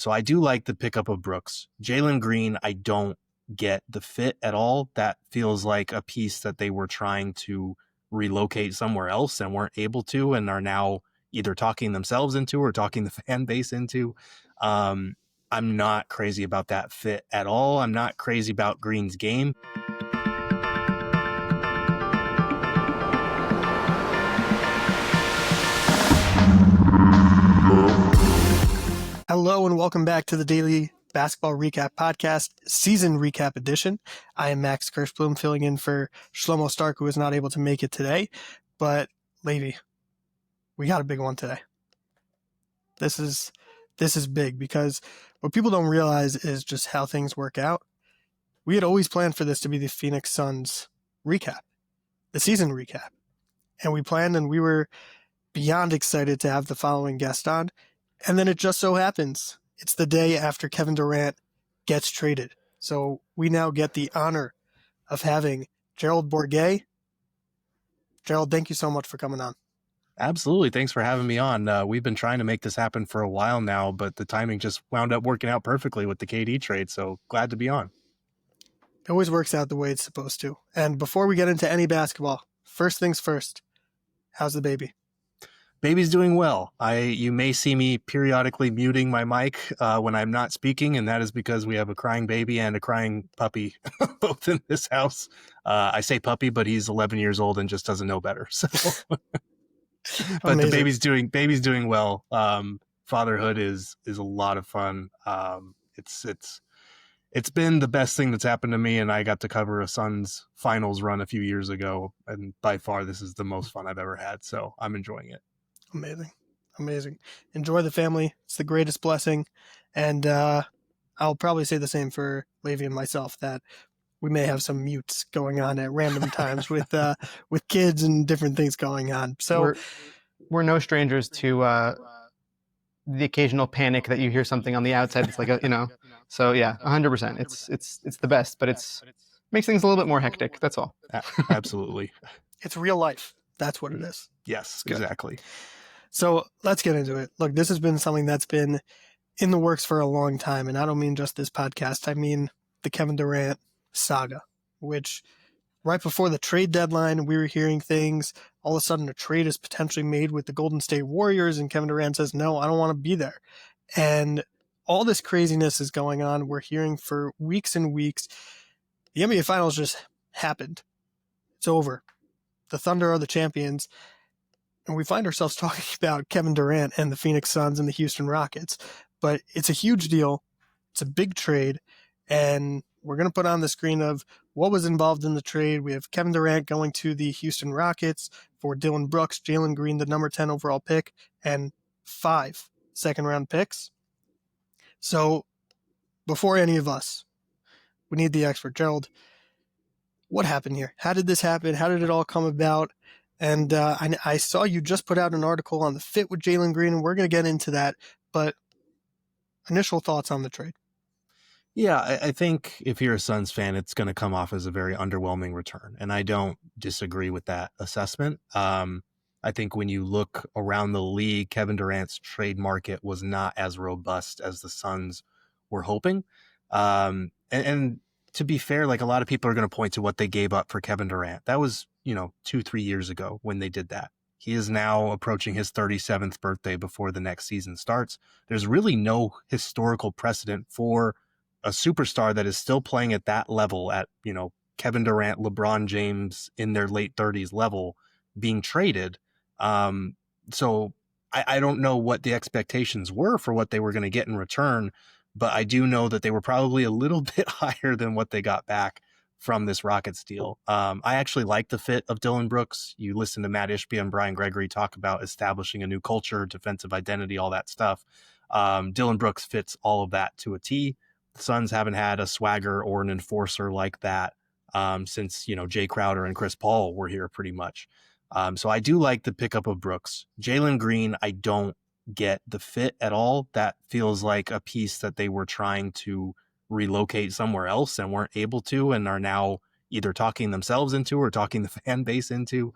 So I do like the pickup of Brooks. Jalen Green, I don't get the fit at all. That feels like a piece that they were trying to relocate somewhere else and weren't able to, and are now either talking themselves into or talking the fan base into. I'm not crazy about that fit at all. I'm not crazy about Green's game. Hello and welcome back to the Daily Basketball Recap Podcast, Season Recap Edition. I am Max Kirschblum, filling in for Shlomo Stark, who is not able to make it today. But, Levy, we got a big one today. This is big because what people don't realize is just how things work out. We had always planned for this to be the Phoenix Suns recap, the season recap. And we planned and we were beyond excited to have the following guest on. And then it just so happens it's the day after Kevin Durant gets traded. So we now get the honor of having Gerald Bourguet. Gerald, thank you so much for coming on. Absolutely. Thanks for having me on. We've been trying to make this happen for a while now, but the timing just wound up working out perfectly with the KD trade. So glad to be on. It always works out the way it's supposed to. And before we get into any basketball, first things first, how's the baby? Baby's doing well. You may see me periodically muting my mic when I'm not speaking, and that is because we have a crying baby and a crying puppy both in this house. I say puppy, but he's 11 years old and just doesn't know better. So, but Amazing. the baby's doing well. Fatherhood is a lot of fun. It's been the best thing that's happened to me, and I got to cover a Suns finals run a few years ago, and by far this is the most fun I've ever had. So I'm enjoying it. Amazing. Enjoy the family. It's the greatest blessing. And I'll probably say the same for Levy and myself, that we may have some mutes going on at random times with kids and different things going on. So we're no strangers to the occasional panic that you hear something on the outside. It's like so yeah, 100%. It's the best, but it's makes things a little bit more hectic. That's all. Absolutely. It's real life. That's what it is. Yes, exactly. So let's get into it. Look, this has been something that's been in the works for a long time. And I don't mean just this podcast. I mean the Kevin Durant saga, which right before the trade deadline, we were hearing things. All of a sudden, a trade is potentially made with the Golden State Warriors. And Kevin Durant says, no, I don't want to be there. And all this craziness is going on. We're hearing for weeks and weeks. The NBA Finals just happened. It's over. The Thunder are the champions. And we find ourselves talking about Kevin Durant and the Phoenix Suns and the Houston Rockets. But it's a huge deal. It's a big trade. And we're going to put on the screen of what was involved in the trade. We have Kevin Durant going to the Houston Rockets for Dillon Brooks, Jalen Green, the number 10 overall pick, and 5 second-round picks. So before any of us, we need the expert. Gerald, what happened here? How did this happen? How did it all come about? And I saw you just put out an article on the fit with Jalen Green, and we're going to get into that. But initial thoughts on the trade? Yeah, I think if you're a Suns fan, it's going to come off as a very underwhelming return. And I don't disagree with that assessment. I think when you look around the league, Kevin Durant's trade market was not as robust as the Suns were hoping. And to be fair, like, a lot of people are going to point to what they gave up for Kevin Durant. That was, 2-3 years ago when they did that. He is now approaching his 37th birthday before the next season starts. There's really no historical precedent for a superstar that is still playing at that level, at, Kevin Durant, LeBron James in their late 30s level, being traded. So I don't know what the expectations were for what they were going to get in return, but I do know that they were probably a little bit higher than what they got back from this Rockets deal. I actually like the fit of Dillon Brooks. You listen to Matt Ishbia and Brian Gregory talk about establishing a new culture, defensive identity, all that stuff. Dillon Brooks fits all of that to a T. The Suns haven't had a swagger or an enforcer like that since, Jay Crowder and Chris Paul were here pretty much. So I do like the pickup of Brooks. Jalen Green, I don't get the fit at all. That feels like a piece that they were trying to relocate somewhere else and weren't able to, and are now either talking themselves into or talking the fan base into.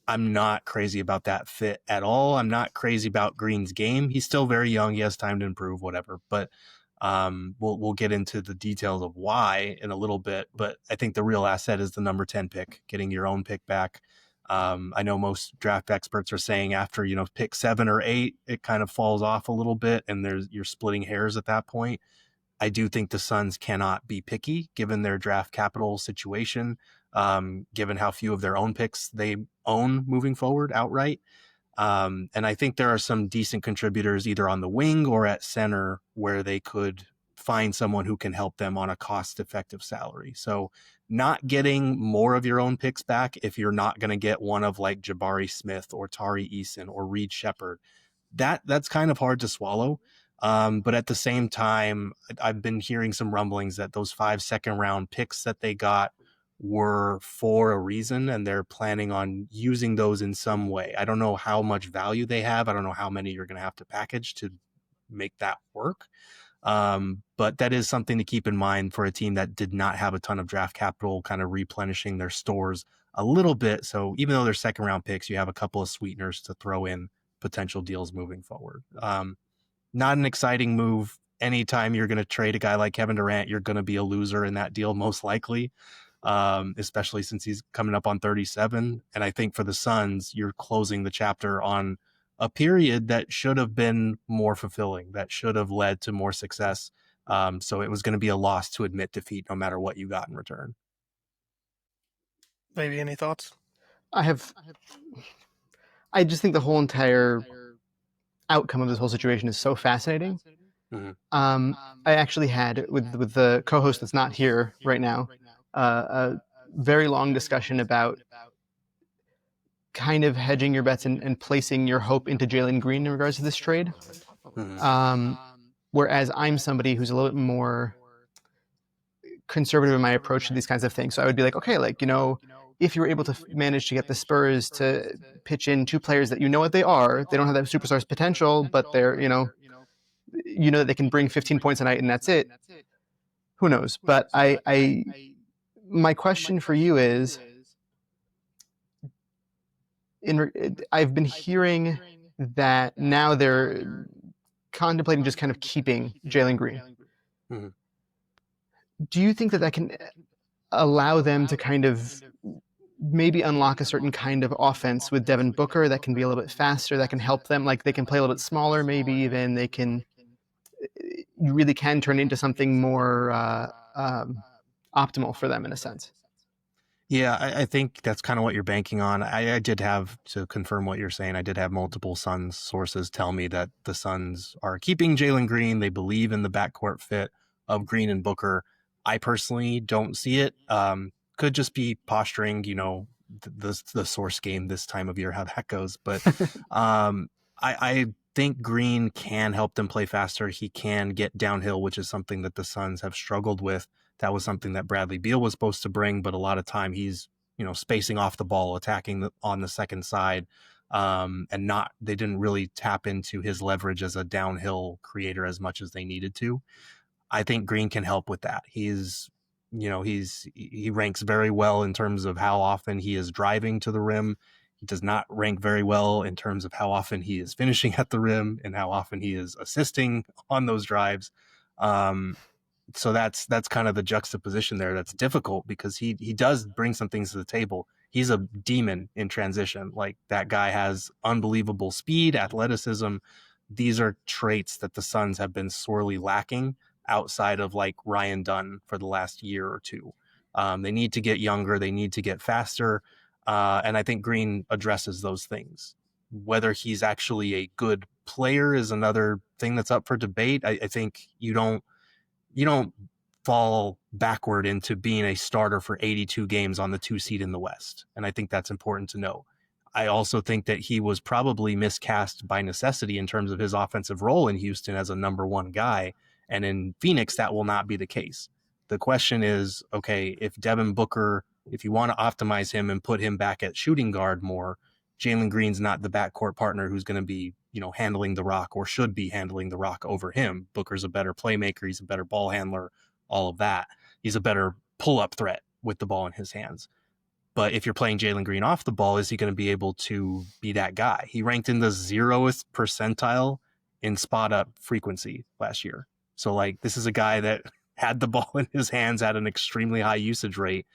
I'm not crazy about that fit at all. I'm not crazy about Green's game. He's still very young. He has time to improve, whatever. But we'll get into the details of why in a little bit. But I think the real asset is the number 10 pick, getting your own pick back. I know most draft experts are saying after, pick 7 or 8, it kind of falls off a little bit and you're splitting hairs at that point. I do think the Suns cannot be picky given their draft capital situation, given how few of their own picks they own moving forward outright. And I think there are some decent contributors either on the wing or at center where they could find someone who can help them on a cost-effective salary. So not getting more of your own picks back if you're not going to get one of like Jabari Smith or Tari Eason or Reed Shepherd, that's kind of hard to swallow. But at the same time, I've been hearing some rumblings that those 5 second-round picks that they got were for a reason, and they're planning on using those in some way. I don't know how much value they have. I don't know how many you're going to have to package to make that work. But that is something to keep in mind for a team that did not have a ton of draft capital, kind of replenishing their stores a little bit. So even though they're second-round picks, you have a couple of sweeteners to throw in potential deals moving forward. Not an exciting move. Anytime you're going to trade a guy like Kevin Durant, you're going to be a loser in that deal, most likely, especially since he's coming up on 37. And I think for the Suns, you're closing the chapter on a period that should have been more fulfilling, that should have led to more success. So it was going to be a loss to admit defeat no matter what you got in return. Maybe any thoughts? I just think the whole entire outcome of this whole situation is so fascinating. Mm-hmm. I actually had with the co-host that's not here right now a very long discussion about kind of hedging your bets and placing your hope into Jalen Green in regards to this trade. Mm-hmm. Whereas I'm somebody who's a little bit more conservative in my approach to these kinds of things. So I would be like, okay, if you were able to manage to get the Spurs to pitch in 2 players that what they are, they don't have that superstar's potential, but they're, that they can bring 15 points a night and that's it. Who knows? But my question for you is, I've been hearing that now they're contemplating just kind of keeping Jalen Green. Mm-hmm. Do you think that can allow them to kind of maybe unlock a certain kind of offense with Devin Booker that can be a little bit faster, that can help them, like they can play a little bit smaller, maybe even you really can turn into something more optimal for them in a sense? Yeah, I think that's kind of what you're banking on. I did have, to confirm what you're saying, I did have multiple Suns sources tell me that the Suns are keeping Jalen Green. They believe in the backcourt fit of Green and Booker. I personally don't see it. Could just be posturing, the source game this time of year, how that goes. But I think Green can help them play faster. He can get downhill, which is something that the Suns have struggled with. That was something that Bradley Beal was supposed to bring, but a lot of time he's, spacing off the ball, attacking on the second side, and they didn't really tap into his leverage as a downhill creator as much as they needed to. I think Green can help with that. He ranks very well in terms of how often he is driving to the rim. He does not rank very well in terms of how often he is finishing at the rim and how often he is assisting on those drives. So that's kind of the juxtaposition there. That's difficult because he does bring some things to the table. He's a demon in transition. Like, that guy has unbelievable speed, athleticism. These are traits that the Suns have been sorely lacking outside of like Ryan Dunn for the last year or two. They need to get younger. They need to get faster. And I think Green addresses those things. Whether he's actually a good player is another thing that's up for debate. I think you don't fall backward into being a starter for 82 games on the 2 seed in the West. And I think that's important to know. I also think that he was probably miscast by necessity in terms of his offensive role in Houston as a number 1 guy. And in Phoenix, that will not be the case. The question is, okay, if Devin Booker, if you want to optimize him and put him back at shooting guard more, Jalen Green's not the backcourt partner who's going to be, handling the rock or should be handling the rock over him. Booker's a better playmaker. He's a better ball handler, all of that. He's a better pull-up threat with the ball in his hands. But if you're playing Jalen Green off the ball, is he going to be able to be that guy? He ranked in the 0th percentile in spot up frequency last year. So like, this is a guy that had the ball in his hands at an extremely high usage rate,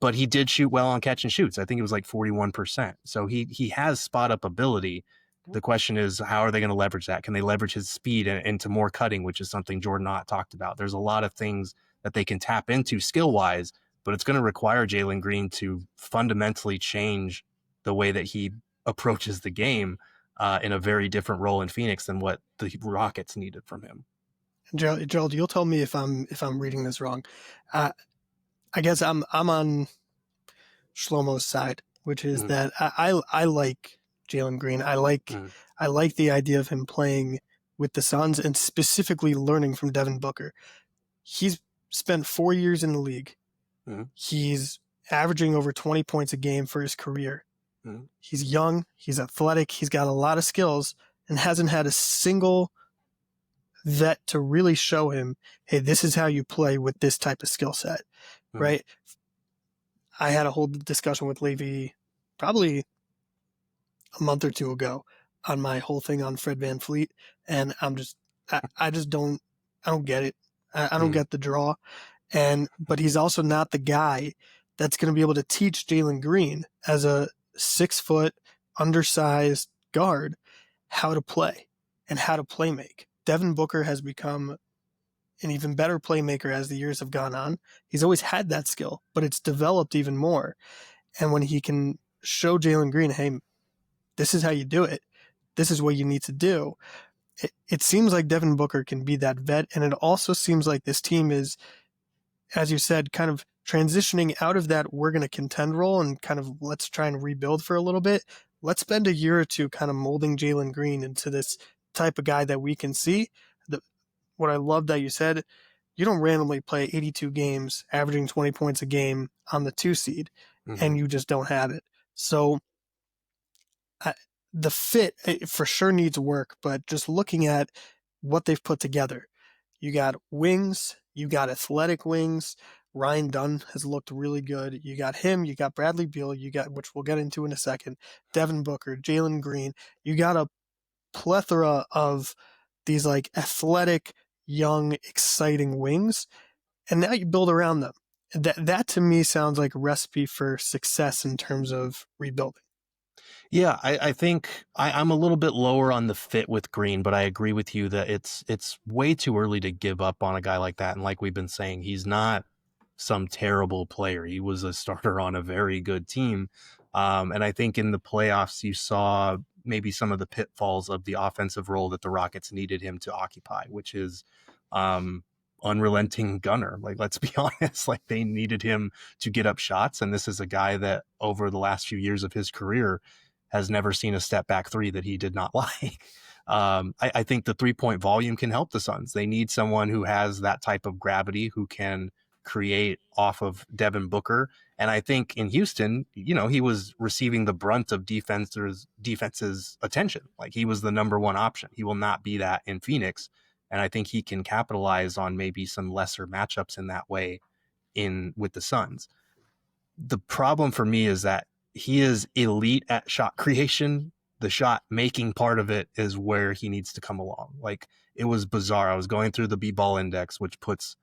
but he did shoot well on catch and shoots. I think it was like 41%. So he has spot up ability. The question is, how are they going to leverage that? Can they leverage his speed into more cutting, which is something Jordan Ott talked about? There's a lot of things that they can tap into skill wise, but it's going to require Jalen Green to fundamentally change the way that he approaches the game in a very different role in Phoenix than what the Rockets needed from him. Gerald, you'll tell me if I'm reading this wrong. I guess I'm on Shlomo's side, which is that I like Jalen Green. I like the idea of him playing with the Suns and specifically learning from Devin Booker. He's spent 4 years in the league. He's averaging over 20 points a game for his career. He's young, he's athletic, he's got a lot of skills, and hasn't had a single vet to really show him, hey, this is how you play with this type of skill set, right? I had a whole discussion with Levy probably a month or two ago on my whole thing on Fred VanVleet, and I don't get it. I don't get the draw. But he's also not the guy that's going to be able to teach Jalen Green as a 6-foot, undersized guard how to play and how to play make. Devin Booker has become an even better playmaker as the years have gone on. He's always had that skill, but it's developed even more. And when he can show Jalen Green, hey, this is how you do it, this is what you need to do, it seems like Devin Booker can be that vet. And it also seems like this team is, as you said, kind of transitioning out of that we're going to contend role and kind of let's try and rebuild for a little bit. Let's spend a year or two kind of molding Jalen Green into this type of guy that we can see. What I love that you said, you don't randomly play 82 games, averaging 20 points a game on the 2 seed, and you just don't have it. So the fit for sure needs work, but just looking at what they've put together, you got wings, you got athletic wings. Ryan Dunn has looked really good. You got him, you got Bradley Beal, you got, which we'll get into in a second, Devin Booker, Jalen Green. You got a plethora of these like athletic, young, exciting wings, and now you build around them. That to me sounds like a recipe for success in terms of rebuilding. Yeah, I think I'm a little bit lower on the fit with Green, but I agree with you that it's way too early to give up on a guy like that. And like we've been saying, he's not some terrible player. He was a starter on a very good team. And I think in the playoffs, you saw maybe some of the pitfalls of the offensive role that the Rockets needed him to occupy, which is unrelenting gunner. Like, let's be honest, like they needed him to get up shots. And this is a guy that over the last few years of his career has never seen a step back three that he did not like. I think the 3-point volume can help the Suns. They need someone who has that type of gravity, who can create off of Devin Booker. And I think in Houston, he was receiving the brunt of defense's attention. Like, he was the number one option. He will not be that in Phoenix. And I think he can capitalize on maybe some lesser matchups in that way with the Suns. The problem for me is that he is elite at shot creation. The shot making part of it is where he needs to come along. Like, it was bizarre. I was going through the B-ball index, which puts,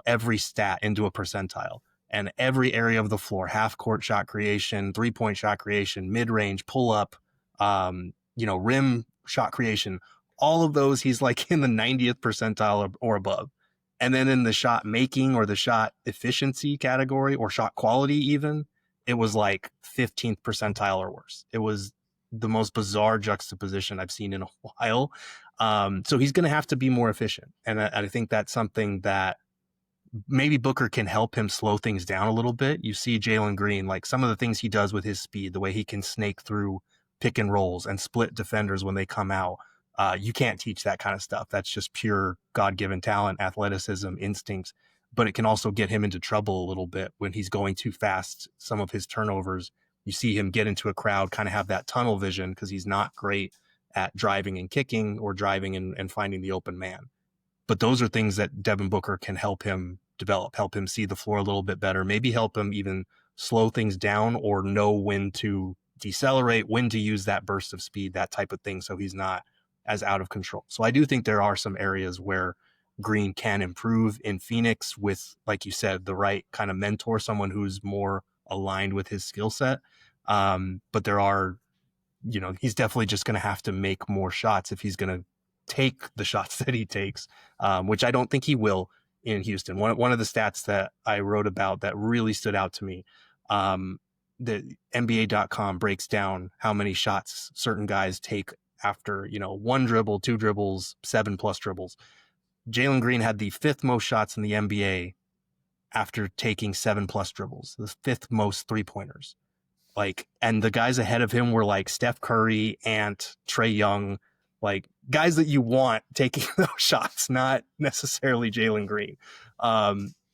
every stat into a percentile, and every area of the floor, half court shot creation, 3-point shot creation, mid-range, pull up, rim shot creation, all of those, he's like in the 90th percentile or above. And then in the shot making or the shot efficiency category or shot quality even, it was like 15th percentile or worse. It was the most bizarre juxtaposition I've seen in a while. So he's going to have to be more efficient. And I think that's something that maybe Booker can help him slow things down a little bit. You see Jalen Green, like some of the things he does with his speed, the way he can snake through pick and rolls and split defenders when they come out. You can't teach that kind of stuff. That's just pure God-given talent, athleticism, instincts. But it can also get him into trouble a little bit when he's going too fast. Some of his turnovers, you see him get into a crowd, kind of have that tunnel vision because he's not great at driving and kicking or driving and finding the open man. But those are things that Devin Booker can help him develop, help him see the floor a little bit better, maybe help him even slow things down or know when to decelerate, when to use that burst of speed, that type of thing, so he's not as out of control. So I do think there are some areas where Green can improve in Phoenix with, like you said, the right kind of mentor, someone who's more aligned with his skill set. But there are, he's definitely just going to have to make more shots if he's going to take the shots that he takes, which I don't think he will in Houston. One of the stats that I wrote about that really stood out to me, the NBA.com breaks down how many shots certain guys take after, one dribble, two dribbles, 7+ dribbles. Jalen Green had the 5th most shots in the NBA after taking 7+ dribbles, the 5th most 3-pointers. And the guys ahead of him were like Steph Curry, Ant, Trae Young, like guys that you want taking those shots, not necessarily Jalen Green.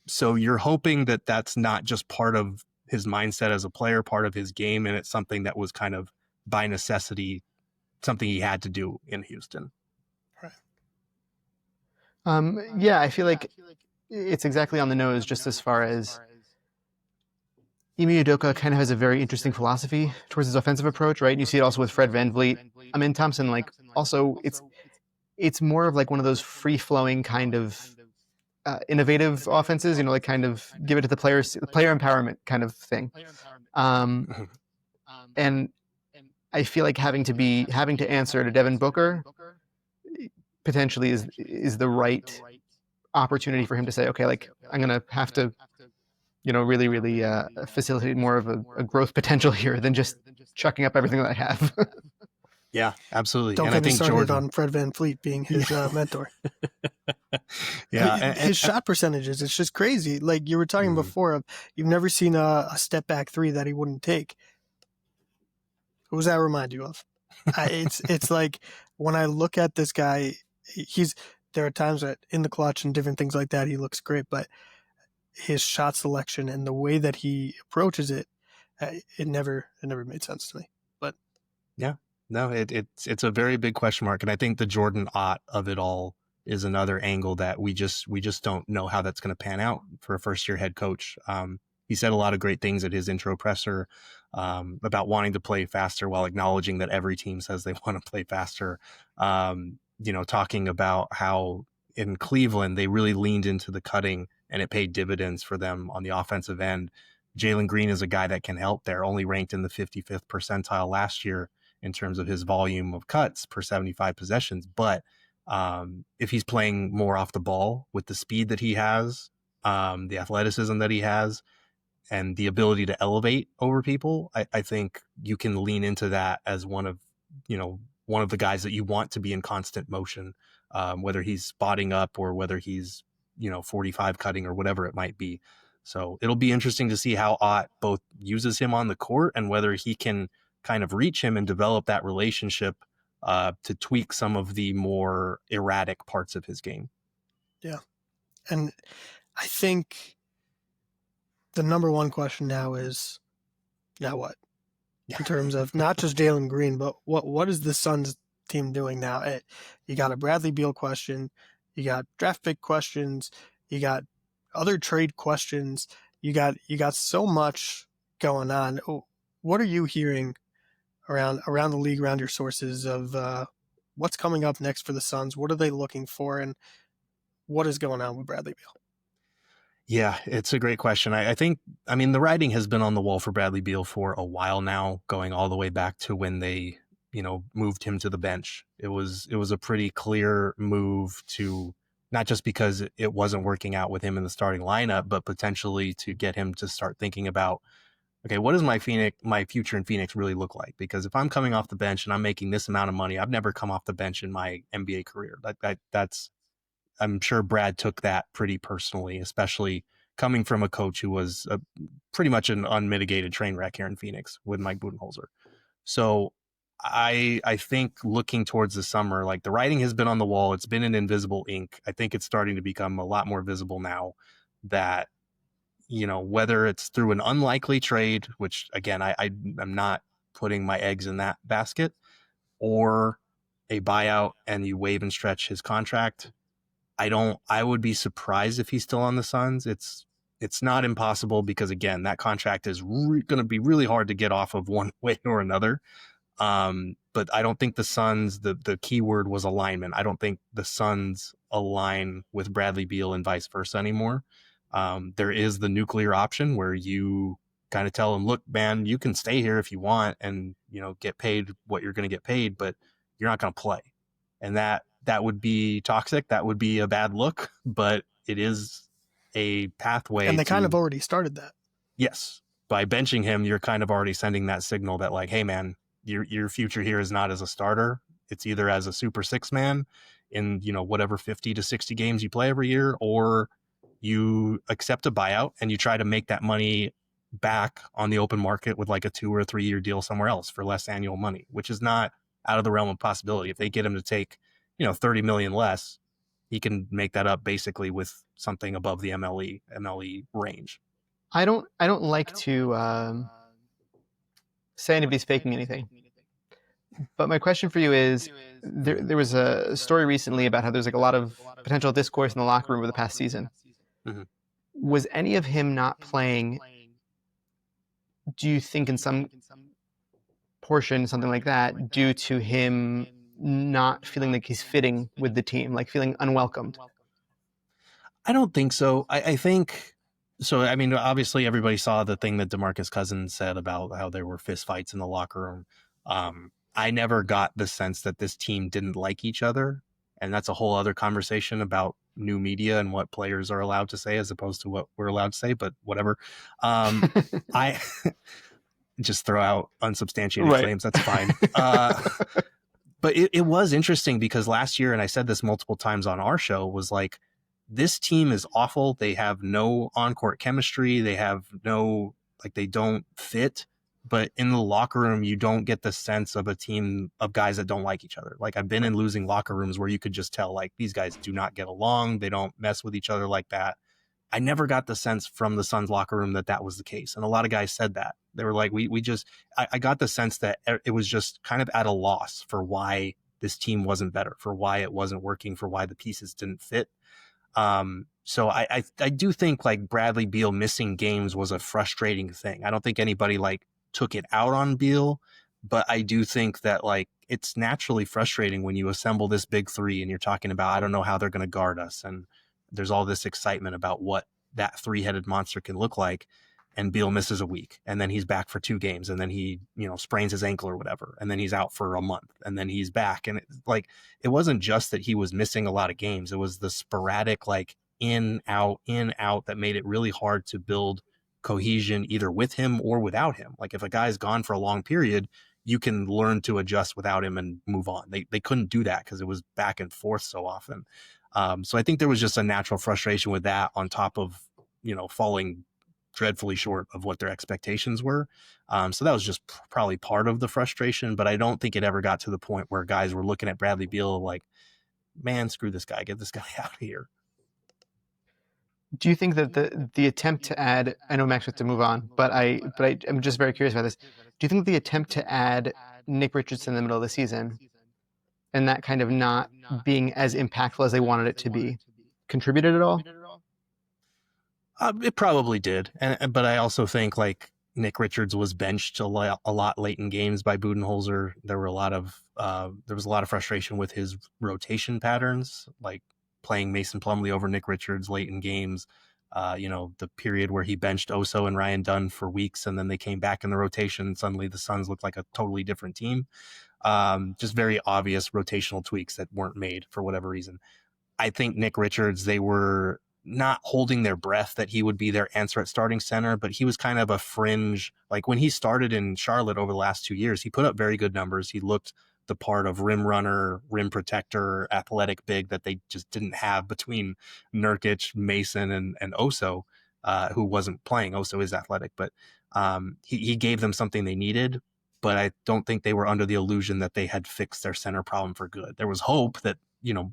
So you're hoping that that's not just part of his mindset as a player, part of his game, and it's something that was kind of by necessity, something he had to do in Houston. Yeah, I feel like it's exactly on the nose, just as far as Ime Udoka kind of has a very interesting philosophy towards his offensive approach, right? You see it also with Fred VanVleet. I mean, Thompson, also it's more of one of those free-flowing kind of innovative offenses, kind of give it to the players, player empowerment kind of thing. And I feel like having to answer to Devin Booker potentially is the right opportunity for him to say, okay, I'm going to have to, really, really facilitate more of a growth potential here than just chucking up everything that I have. Yeah, absolutely. Don't get me started on Fred VanVleet being his mentor. Yeah. His shot percentages, it's just crazy. Like you were talking before, you've never seen a step back 3 that he wouldn't take. Who does that remind you of? It's like when I look at this guy, there are times that in the clutch and different things like that, he looks great, but his shot selection and the way that he approaches it, it never made sense to me. But yeah, no, it's a very big question mark, and I think the Jordan Ott of it all is another angle that we just don't know how that's going to pan out for a first-year head coach. He said a lot of great things at his intro presser about wanting to play faster while acknowledging that every team says they want to play faster. Talking about how in Cleveland they really leaned into the cutting and it paid dividends for them on the offensive end. Jalen Green is a guy that can help there, only ranked in the 55th percentile last year in terms of his volume of cuts per 75 possessions. But if he's playing more off the ball with the speed that he has, the athleticism that he has, and the ability to elevate over people, I think you can lean into that as one of the guys that you want to be in constant motion, whether he's spotting up or whether he's 45 cutting or whatever it might be. So it'll be interesting to see how Ott both uses him on the court and whether he can kind of reach him and develop that relationship to tweak some of the more erratic parts of his game. Yeah. And I think the number one question now is, now what? In terms of not just Jalen Green, but what is the Suns team doing now? You got a Bradley Beal question, you got draft pick questions, you got other trade questions, you got so much going on. What are you hearing around the league, around your sources of what's coming up next for the Suns? What are they looking for, and what is going on with Bradley Beal? Yeah, it's a great question. I think the writing has been on the wall for Bradley Beal for a while now, going all the way back to when they, moved him to the bench. It was a pretty clear move to, not just because it wasn't working out with him in the starting lineup, but potentially to get him to start thinking about, okay, what does my future in Phoenix really look like? Because if I'm coming off the bench and I'm making this amount of money, I've never come off the bench in my NBA career. That's I'm sure Brad took that pretty personally, especially coming from a coach who was pretty much an unmitigated train wreck here in Phoenix with Mike Budenholzer. So I think looking towards the summer, the writing has been on the wall. It's been in invisible ink. I think it's starting to become a lot more visible now that, whether it's through an unlikely trade, which again, I'm not putting my eggs in that basket, or a buyout and you waive and stretch his contract. I would be surprised if he's still on the Suns. It's It's not impossible because, again, that contract is going to be really hard to get off of one way or another. But I don't think the Suns, the key word was alignment. I don't think the Suns align with Bradley Beal and vice versa anymore. There is the nuclear option where you kind of tell him, look, man, you can stay here if you want and, get paid what you're going to get paid, but you're not going to play. And that would be toxic. That would be a bad look, but it is a pathway. And they kind of already started that. Yes. By benching him, you're kind of already sending that signal that, like, hey, man, your future here is not as a starter. It's either as a super six man in, whatever 50 to 60 games you play every year, or you accept a buyout and you try to make that money back on the open market with like a 2 or 3 year deal somewhere else for less annual money, which is not out of the realm of possibility. If they get him to take, 30 million less, he can make that up basically with something above the MLE range. I don't like to say anybody's faking anything. But my question for you is, there was a story recently about how there's like a lot of potential discourse in the locker room over the past season. Mm-hmm. Was any of him not playing, do you think in some portion, something like that, due to him not feeling like he's fitting with the team, like feeling unwelcomed? I don't think so. I think... So, I mean, obviously everybody saw the thing that DeMarcus Cousins said about how there were fist fights in the locker room. I never got the sense that this team didn't like each other. And that's a whole other conversation about new media and what players are allowed to say as opposed to what we're allowed to say, but whatever. I just throw out unsubstantiated claims. That's fine. But it was interesting because last year, and I said this multiple times on our show, was like, this team is awful. They have no on-court chemistry. They have no, they don't fit. But in the locker room, you don't get the sense of a team of guys that don't like each other. Like, I've been in losing locker rooms where you could just tell, like, these guys do not get along. They don't mess with each other like that. I never got the sense from the Suns locker room that was the case. And a lot of guys said that. They were like, I got the sense that it was just kind of at a loss for why this team wasn't better, for why it wasn't working, for why the pieces didn't fit. So I do think like Bradley Beal missing games was a frustrating thing. I don't think anybody took it out on Beal, but I do think that it's naturally frustrating when you assemble this big three and you're talking about, I don't know how they're going to guard us. And there's all this excitement about what that three-headed monster can look like. And Beal misses a week and then he's back for 2 games and then he, sprains his ankle or whatever. And then he's out for a month and then he's back. And it wasn't just that he was missing a lot of games. It was the sporadic, in, out that made it really hard to build cohesion either with him or without him. Like if a guy's gone for a long period, you can learn to adjust without him and move on. They couldn't do that because it was back and forth so often. So I think there was just a natural frustration with that on top of, falling dreadfully short of what their expectations were. So that was just probably part of the frustration, but I don't think it ever got to the point where guys were looking at Bradley Beal like, man, screw this guy, get this guy out of here. Do you think that the attempt to add, I know Max has to move on, but I'm just very curious about this. Do you think the attempt to add Nick Richardson in the middle of the season and that kind of not being as impactful as they wanted it to be contributed at all? It probably did. But I also think Nick Richards was benched a lot late in games by Budenholzer. There was a lot of frustration with his rotation patterns, like playing Mason Plumlee over Nick Richards late in games. The period where he benched Oso and Ryan Dunn for weeks, and then they came back in the rotation. And suddenly the Suns looked like a totally different team. Just very obvious rotational tweaks that weren't made for whatever reason. I think Nick Richards, they were not holding their breath that he would be their answer at starting center, but he was kind of a fringe. Like when he started in Charlotte over the last 2 years, he put up very good numbers. He looked the part of rim runner, rim protector, athletic big that they just didn't have between Nurkic, Mason, and Oso, who wasn't playing. Oso is athletic, but he gave them something they needed, but I don't think they were under the illusion that they had fixed their center problem for good. There was hope that,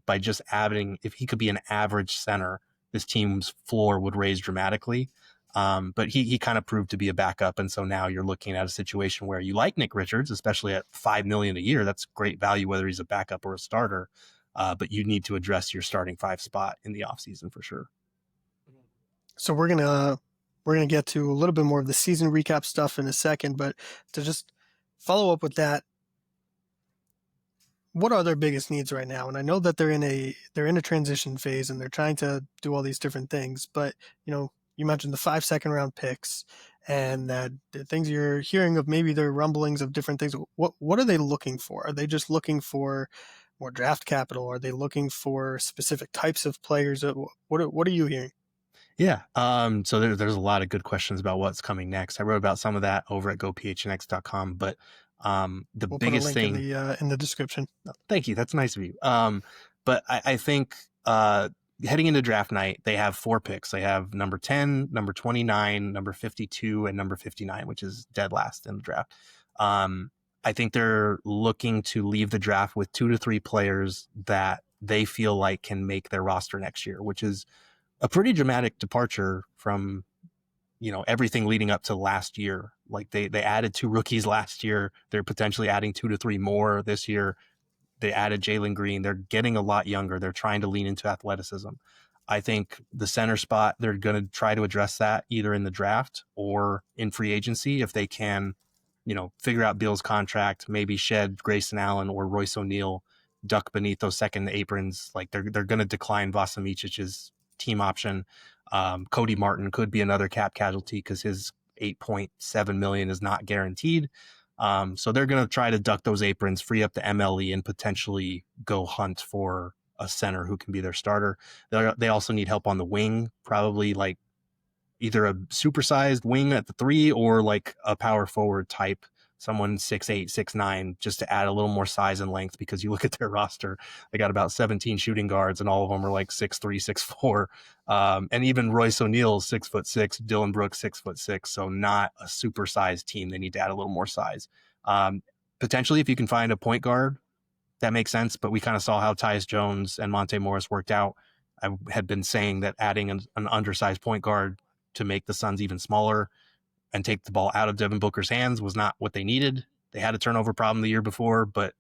by just adding, if he could be an average center, this team's floor would raise dramatically. But he kind of proved to be a backup. And so now you're looking at a situation where you like Nick Richards, especially at $5 million a year. That's great value, whether he's a backup or a starter. But you need to address your starting 5 spot in the offseason for sure. So we're gonna get to a little bit more of the season recap stuff in a second, but to just follow up with that, what are their biggest needs right now? And I know that they're in a transition phase and they're trying to do all these different things, but you mentioned the 5 second round picks and that the things you're hearing of, maybe their rumblings of different things. What are they looking for? Are they just looking for more draft capital? Are they looking for specific types of players? What are you hearing? Yeah. So there's a lot of good questions about what's coming next. I wrote about some of that over at gophnx.com, but the We'll put a biggest link thing. in the description. Thank you. That's nice of you. But I think heading into draft night, they have 4 picks. They have number 10, number 29, number 52, and number 59, which is dead last in the draft. I think they're looking to leave the draft with 2 to 3 players that they feel like can make their roster next year, which is a pretty dramatic departure from everything leading up to last year. Like they added 2 rookies last year. They're potentially adding 2 to 3 more this year. They added Jalen Green. They're getting a lot younger. They're trying to lean into athleticism. I think the center spot, they're going to try to address that either in the draft or in free agency if they can, figure out Beal's contract, maybe shed Grayson Allen or Royce O'Neal, duck beneath those second aprons. Like they're going to decline Vasamicic's team option. Cody Martin could be another cap casualty because his $8.7 million is not guaranteed. So they're going to try to duck those aprons, free up the MLE, and potentially go hunt for a center who can be their starter. They also need help on the wing, probably like either a supersized wing at the 3 or like a power forward type, someone 6'8", 6'9", just to add a little more size and length, because you look at their roster, they got about 17 shooting guards and all of them are like 6'3", 6'4". And even Royce O'Neal 6'6", Dylan Brooks 6'6", so not a supersized team. They need to add a little more size. Potentially, if you can find a point guard, that makes sense, but we kind of saw how Tyus Jones and Monte Morris worked out. I had been saying that adding an undersized point guard to make the Suns even smaller and take the ball out of Devin Booker's hands was not what they needed. They had a turnover problem the year before, but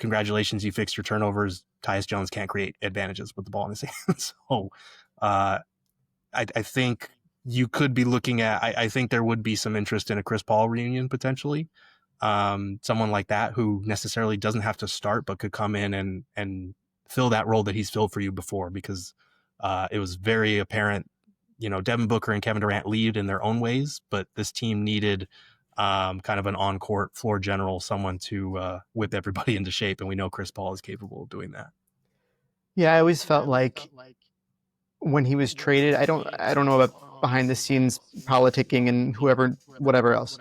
congratulations, you fixed your turnovers. Tyus Jones can't create advantages with the ball in his hands. So I think you could be looking at, I think there would be some interest in a Chris Paul reunion potentially. Someone like that who necessarily doesn't have to start, but could come in and fill that role that he's filled for you before, because it was very apparent, Devin Booker and Kevin Durant lead in their own ways, but this team needed kind of an on-court floor general, someone to whip everybody into shape, and we know Chris Paul is capable of doing that. Yeah, I always felt like when he was traded, I don't know about behind the scenes politicking and whatever else,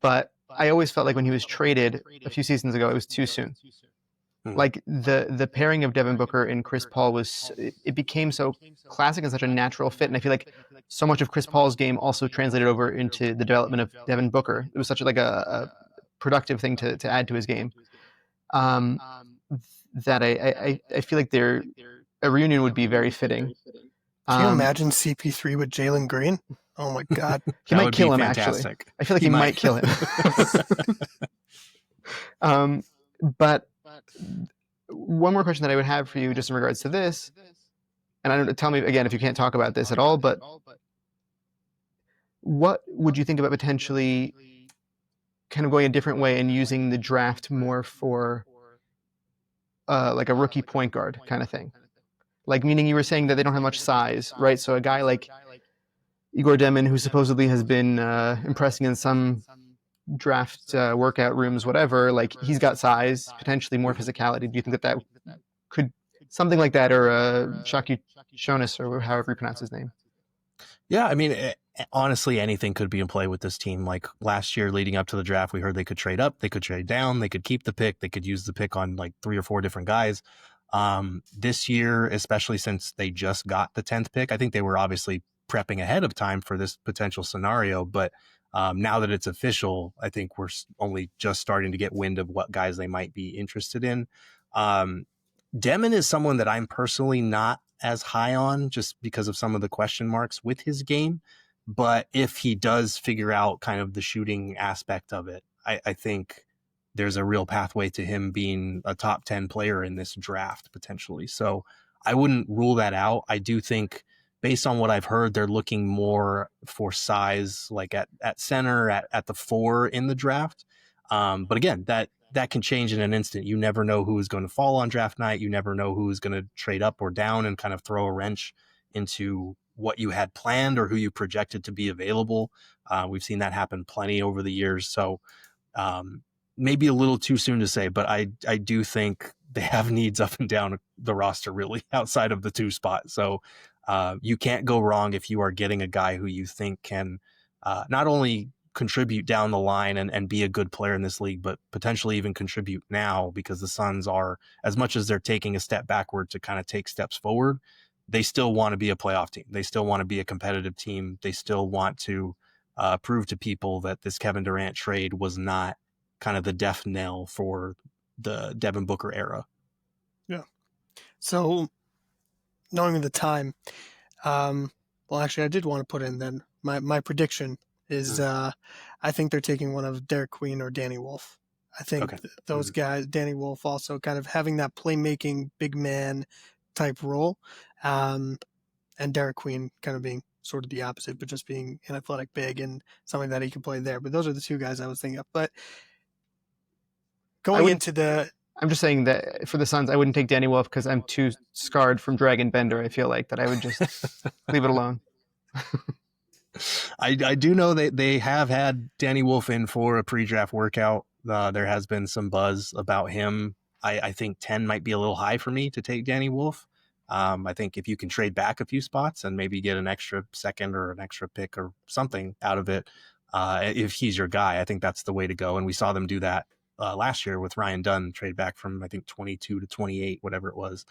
but I always felt like when he was traded a few seasons ago, it was too soon. Like the pairing of Devin Booker and Chris Paul it became so classic and such a natural fit. And I feel like so much of Chris Paul's game also translated over into the development of Devin Booker. It was such a productive thing to add to his game. That I feel like a reunion would be very fitting. Can you imagine CP3 with Jalen Green? Oh my God. He might kill him, fantastic. Actually. I feel like he might kill him. But one more question that I would have for you just in regards to this, and I don't know, tell me again if you can't talk about this at all, but what would you think about potentially kind of going a different way and using the draft more for like a rookie point guard kind of thing? Like, meaning you were saying that they don't have much size, right? So a guy like Igor Devin, who supposedly has been impressing in some draft workout rooms, whatever, like he's got size, potentially more physicality. Do you think that could something like that, or Shaki Shonis, or however you pronounce his name? Yeah, I mean, honestly, anything could be in play with this team. Like last year leading up to the draft, we heard they could trade up, they could trade down, they could keep the pick, they could use the pick on like 3 or 4 different guys. This year, especially since they just got the 10th pick, I think they were obviously prepping ahead of time for this potential scenario, but now that it's official, I think we're only just starting to get wind of what guys they might be interested in. Devin is someone that I'm personally not as high on, just because of some of the question marks with his game. But if he does figure out kind of the shooting aspect of it, I think there's a real pathway to him being a top 10 player in this draft potentially. So I wouldn't rule that out. I do think based on what I've heard, they're looking more for size, like at center, at the 4 in the draft. But again, that can change in an instant. You never know who is going to fall on draft night. You never know who is going to trade up or down and kind of throw a wrench into what you had planned or who you projected to be available. We've seen that happen plenty over the years. So maybe a little too soon to say, but I do think they have needs up and down the roster, really, outside of the 2 spot. So you can't go wrong if you are getting a guy who you think can not only contribute down the line and be a good player in this league, but potentially even contribute now, because the Suns are, as much as they're taking a step backward to kind of take steps forward, they still want to be a playoff team. They still want to be a competitive team. They still want to prove to people that this Kevin Durant trade was not kind of the death knell for the Devin Booker era. Yeah. So knowing the time, well, actually, I did want to put in then my prediction is I think they're taking one of Derek Queen or Danny Wolf. I think those guys, Danny Wolf, also kind of having that playmaking big man type role, and Derek Queen kind of being sort of the opposite, but just being an athletic big and something that he can play there. But those are the 2 guys I was thinking of. But going into the... I'm just saying that for the Suns, I wouldn't take Danny Wolf because I'm too scarred from Dragon Bender. I feel like that I would just leave it alone. I do know they have had Danny Wolf in for a pre-draft workout. There has been some buzz about him. I think 10 might be a little high for me to take Danny Wolf. I think if you can trade back a few spots and maybe get an extra second or an extra pick or something out of it, if he's your guy, I think that's the way to go. And we saw them do that last year with Ryan Dunn, trade back from, I think, 22 to 28, whatever it was.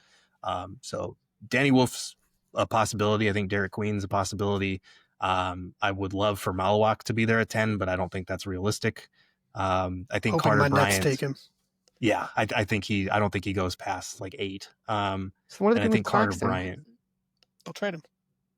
So Danny Wolf's a possibility. I think Derek Queen's a possibility. I would love for Malawak to be there at 10, but I don't think that's realistic. I think hoping Carter my Bryant. Nets take him. Yeah, I don't think he goes past like 8. So what and I think Carter Bryant. They'll trade him.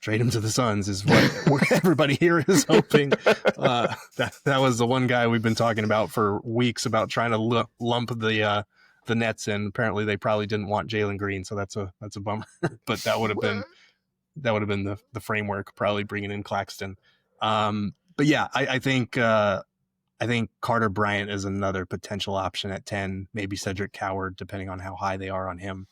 Trade him to the Suns is what everybody here is hoping. That was the one guy we've been talking about for weeks about trying to lump the Nets in. Apparently, they probably didn't want Jalen Green, so that's a bummer. But that would have been the framework, probably bringing in Claxton. But yeah, I think Carter Bryant is another potential option at 10. Maybe Cedric Coward, depending on how high they are on him.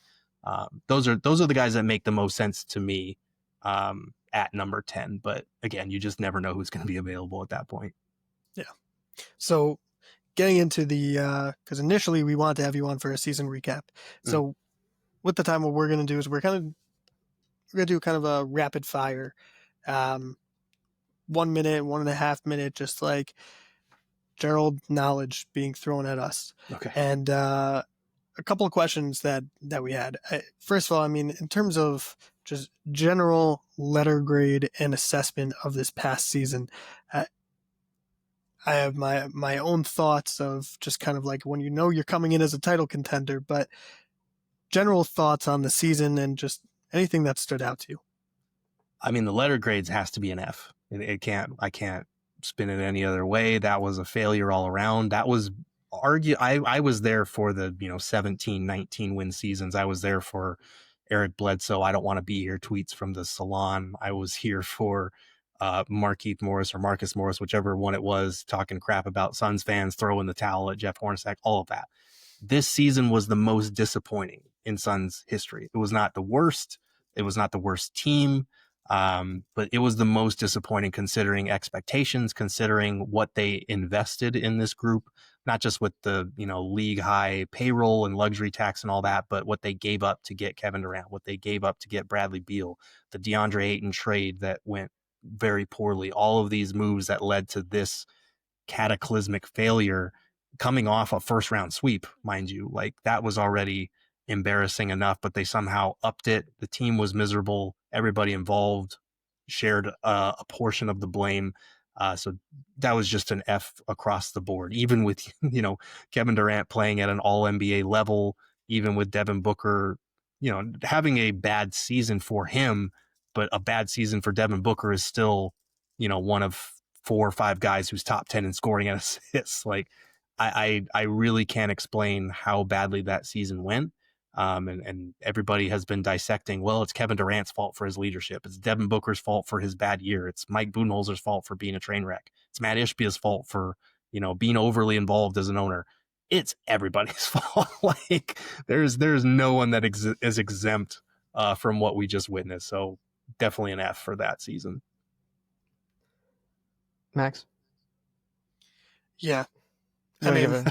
Those are the guys that make the most sense to me at number 10. But again, you just never know who's going to be available at that point. Yeah. So getting into the because initially we wanted to have you on for a season recap. So with the time, what we're going to do is we're going to do kind of a rapid fire, 1 minute, 1.5 minute, just like Gerald knowledge being thrown at us. Okay. And a couple of questions that we had. First of all, I mean, in terms of just general letter grade and assessment of this past season, I have my own thoughts of just kind of like when you know you're coming in as a title contender, but general thoughts on the season and just anything that stood out to you. I mean, the letter grades has to be an F. I can't spin it any other way. That was a failure all around. That was I was there for the 17, 19 win seasons. I was there for Eric Bledsoe, I don't want to be here tweets from the salon. I was here for Markieff Morris or Marcus Morris, whichever one it was, talking crap about Suns fans, throwing the towel at Jeff Hornacek, all of that. This season was the most disappointing in Suns history. It was not the worst. It was not the worst team. But it was the most disappointing considering expectations, considering what they invested in this group, not just with the, league high payroll and luxury tax and all that, but what they gave up to get Kevin Durant, what they gave up to get Bradley Beal, the DeAndre Ayton trade that went very poorly, all of these moves that led to this cataclysmic failure coming off a first round sweep, mind you, like that was already embarrassing enough, but they somehow upped it. The team was miserable. Everybody involved shared a portion of the blame. So that was just an F across the board, even with, Kevin Durant playing at an all NBA level, even with Devin Booker, having a bad season for him, but a bad season for Devin Booker is still, one of 4 or 5 guys who's top 10 in scoring and assists. Like I really can't explain how badly that season went. And everybody has been dissecting, well, it's Kevin Durant's fault for his leadership. It's Devin Booker's fault for his bad year. It's Mike Budenholzer's fault for being a train wreck. It's Matt Ishbia's fault for, being overly involved as an owner. It's everybody's fault. Like there's no one that is exempt from what we just witnessed. So definitely an F for that season. Max? Yeah. I mean,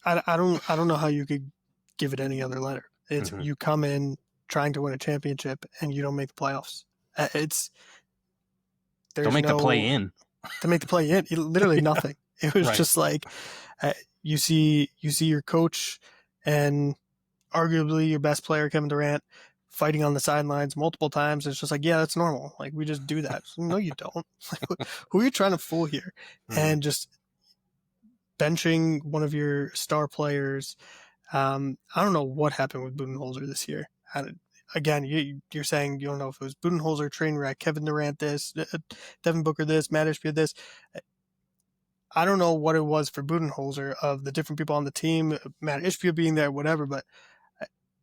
I don't know how you could give it any other letter. It's you come in trying to win a championship and you don't make the playoffs. Don't make the play in. To make the play in, literally nothing. It was just like you see your coach and arguably your best player, Kevin Durant, fighting on the sidelines multiple times. It's just like, yeah, that's normal. Like, we just do that. No, you don't. Who are you trying to fool here? And just benching one of your star players. I don't know what happened with Budenholzer this year. Again, you're saying you don't know if it was Budenholzer, train wreck, Kevin Durant this, Devin Booker this, Matt Ishbia this. I don't know what it was for Budenholzer of the different people on the team, Matt Ishbia being there, whatever, but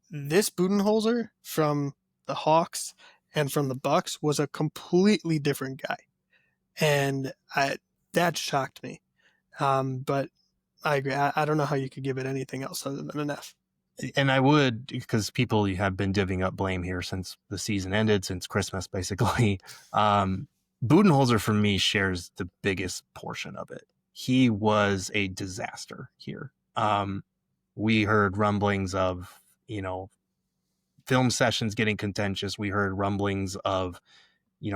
this Budenholzer from the Hawks and from the Bucks was a completely different guy. And that shocked me. But I agree. I don't know how you could give it anything else other than an F. And I would, because people have been divvying up blame here since the season ended, since Christmas, basically. Budenholzer, for me, shares the biggest portion of it. He was a disaster here. We heard rumblings of, film sessions getting contentious. We heard rumblings of,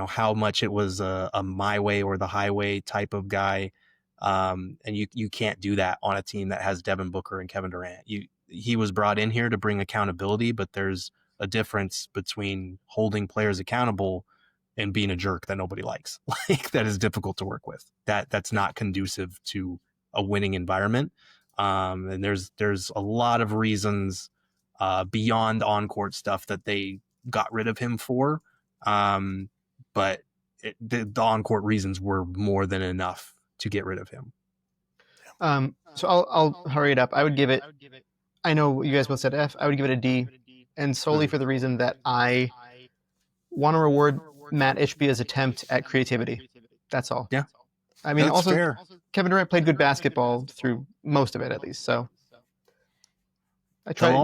how much it was a my way or the highway type of guy. And you can't do that on a team that has Devin Booker and Kevin Durant. He was brought in here to bring accountability, but there's a difference between holding players accountable and being a jerk that nobody likes. Like, that is difficult to work with. That's not conducive to a winning environment. And there's a lot of reasons beyond on-court stuff that they got rid of him for. But the on-court reasons were more than enough to get rid of him. So I'll hurry it up. I would give it, I know you guys both said F, I would give it a D, and solely for the reason that I want to reward Matt Ishbia's attempt at creativity. That's all. Yeah. I mean, That's also, fair. Kevin Durant played good basketball through most of it, at least. So I tried. They'll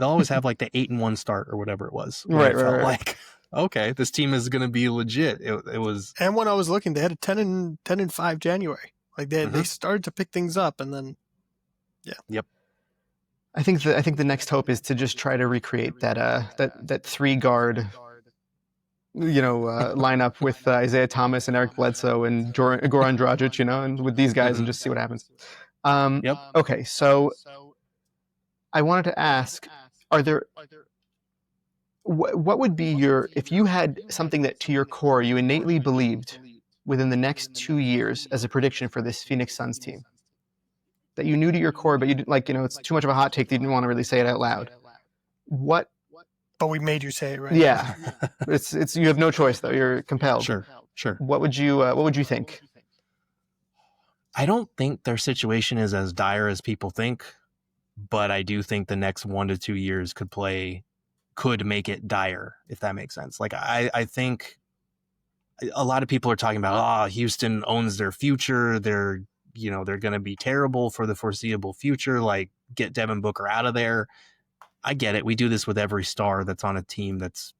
always have like the 8-1 start or whatever it was. Right. Like, okay, this team is going to be legit. It was. And when I was looking, they had a 10-5 January. Like they started to pick things up, and then, yeah. Yep. I think the next hope is to just try to recreate that 3-guard, lineup with Isaiah Thomas and Eric Bledsoe and Goran Dragic, and with these guys and just see what happens. Yep. Okay, so I wanted to ask, what would be if you had something that to your core you innately believed within the next 2 years as a prediction for this Phoenix Suns team that you knew to your core, but you didn't, it's too much of a hot take that you didn't want to really say it out loud. What? But we made you say it, right? Yeah. it's you have no choice though. You're compelled. Sure. What would you think? I don't think their situation is as dire as people think, but I do think the next 1 to 2 years could make it dire, if that makes sense. Like, I think a lot of people are talking about, Houston owns their future. They're going to be terrible for the foreseeable future. Like, get Devin Booker out of there. I get it. We do this with every star that's on a team that's,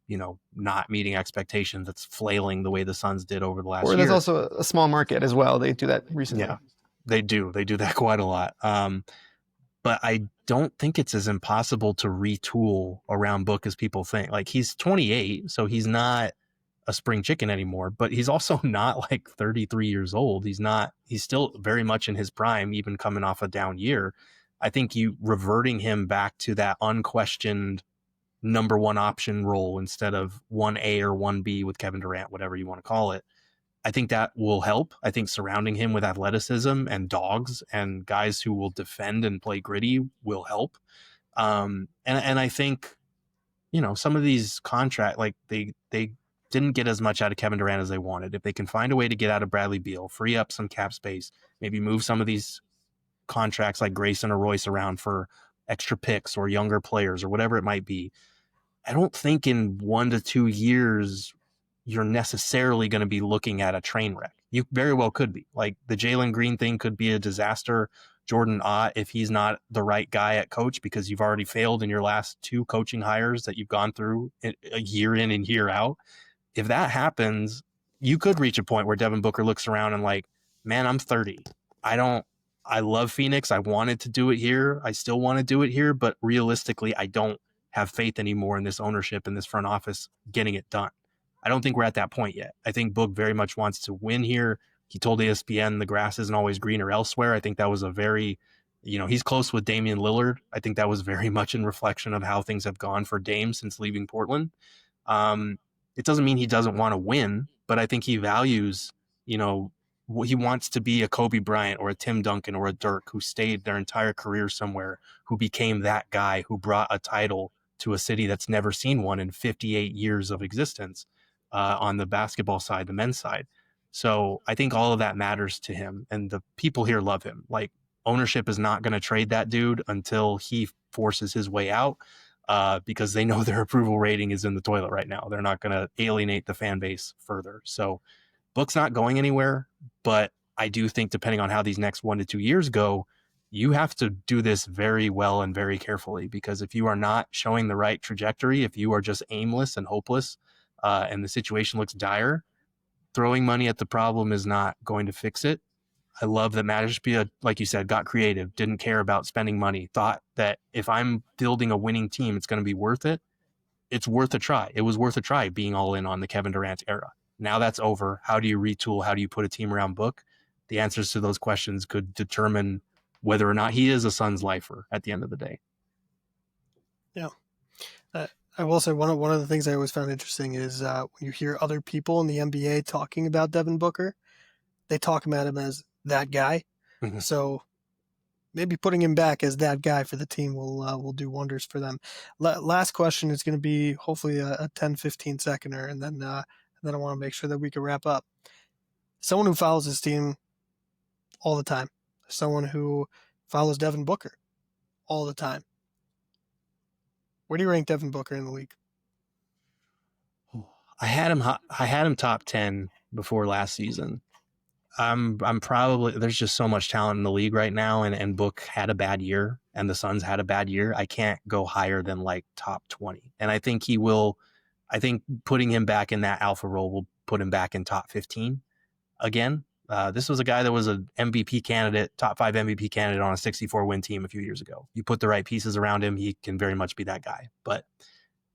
not meeting expectations, that's flailing the way the Suns did over the last year. Or there's also a small market as well. They do that recently. Yeah, they do. They do that quite a lot. But I don't think it's as impossible to retool around Book as people think. Like, he's 28, so he's not a spring chicken anymore, but he's also not like 33 years old. He's still very much in his prime, even coming off a down year. I think you reverting him back to that unquestioned number one option role instead of 1A or 1B with Kevin Durant, whatever you want to call it. I think that will help. I think surrounding him with athleticism and dogs and guys who will defend and play gritty will help. And I think, some of these contracts, like they didn't get as much out of Kevin Durant as they wanted. If they can find a way to get out of Bradley Beal, free up some cap space, maybe move some of these contracts like Grayson or Royce around for extra picks or younger players or whatever it might be, I don't think in 1 to 2 years you're necessarily going to be looking at a train wreck. You very well could be. Like the Jalen Green thing could be a disaster. Jordan Ott, if he's not the right guy at coach, because you've already failed in your last 2 coaching hires that you've gone through a year in and year out. If that happens, you could reach a point where Devin Booker looks around and like, man, I'm 30. I love Phoenix. I wanted to do it here. I still want to do it here, but realistically, I don't have faith anymore in this ownership and this front office getting it done. I don't think we're at that point yet. I think Book very much wants to win here. He told ESPN the grass isn't always greener elsewhere. I think that was a very, he's close with Damian Lillard. I think that was very much in reflection of how things have gone for Dame since leaving Portland. It doesn't mean he doesn't want to win, but I think he values, he wants to be a Kobe Bryant or a Tim Duncan or a Dirk who stayed their entire career somewhere, who became that guy who brought a title to a city that's never seen one in 58 years of existence on the basketball side, the men's side. So I think all of that matters to him, and the people here love him. Like, ownership is not going to trade that dude until he forces his way out because they know their approval rating is in the toilet right now. They're not going to alienate the fan base further. So Book's not going anywhere, but I do think depending on how these next 1 to 2 years go, you have to do this very well and very carefully, because if you are not showing the right trajectory, if you are just aimless and hopeless and the situation looks dire, throwing money at the problem is not going to fix it. I love that Matt Ishbia, like you said, got creative, didn't care about spending money, thought that if I'm building a winning team, it's going to be worth it. It's worth a try. It was worth a try being all in on the Kevin Durant era. Now that's over. How do you retool? How do you put a team around Book? The answers to those questions could determine whether or not he is a Suns lifer at the end of the day. Yeah. I will say one of the things I always found interesting is when you hear other people in the NBA talking about Devin Booker, they talk about him as that guy. Mm-hmm. So maybe putting him back as that guy for the team will do wonders for them. Last question is going to be hopefully a 10-15 seconder, and then I want to make sure that we can wrap up. Someone who follows his team all the time, someone who follows Devin Booker all the time. Where do you rank Devin Booker in the league? I had him top 10 before last season. I'm probably, there's just so much talent in the league right now, and Book had a bad year and the Suns had a bad year. I can't go higher than like top 20. And I think putting him back in that alpha role will put him back in top 15 again. This was a guy that was an MVP candidate, top 5 MVP candidate on a 64-win team a few years ago. You put the right pieces around him, he can very much be that guy. But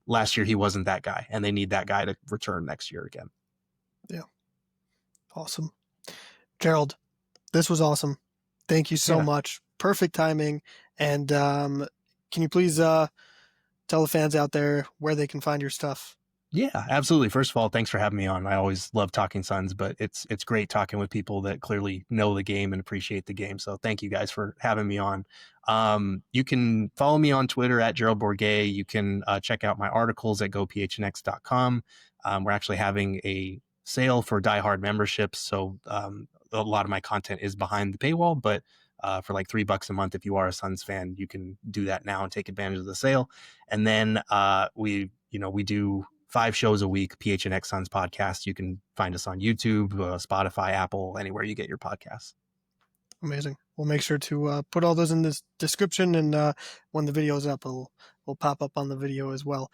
last year he wasn't that guy, and they need that guy to return next year again. Yeah. Awesome. Gerald, this was awesome. Thank you so much. Perfect timing. And can you please tell the fans out there where they can find your stuff? Yeah, absolutely. First of all, thanks for having me on. I always love talking Suns, but it's great talking with people that clearly know the game and appreciate the game. So thank you guys for having me on. You can follow me on Twitter at Gerald Bourguet. You can check out my articles at gophnx.com. We're actually having a sale for diehard memberships. So a lot of my content is behind the paywall, but for like $3 a month, if you are a Suns fan, you can do that now and take advantage of the sale. And then we do 5 shows a week, PHNX Suns podcast. You can find us on YouTube, Spotify, Apple, anywhere you get your podcasts. Amazing. We'll make sure to put all those in the description, and when the video is up, we'll pop up on the video as well.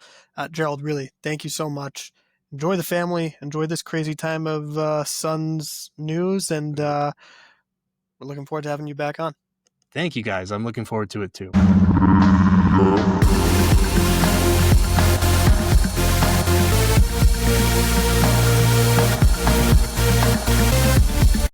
Gerald, really, thank you so much. Enjoy the family. Enjoy this crazy time of Suns news, and we're looking forward to having you back on. Thank you, guys. I'm looking forward to it, too.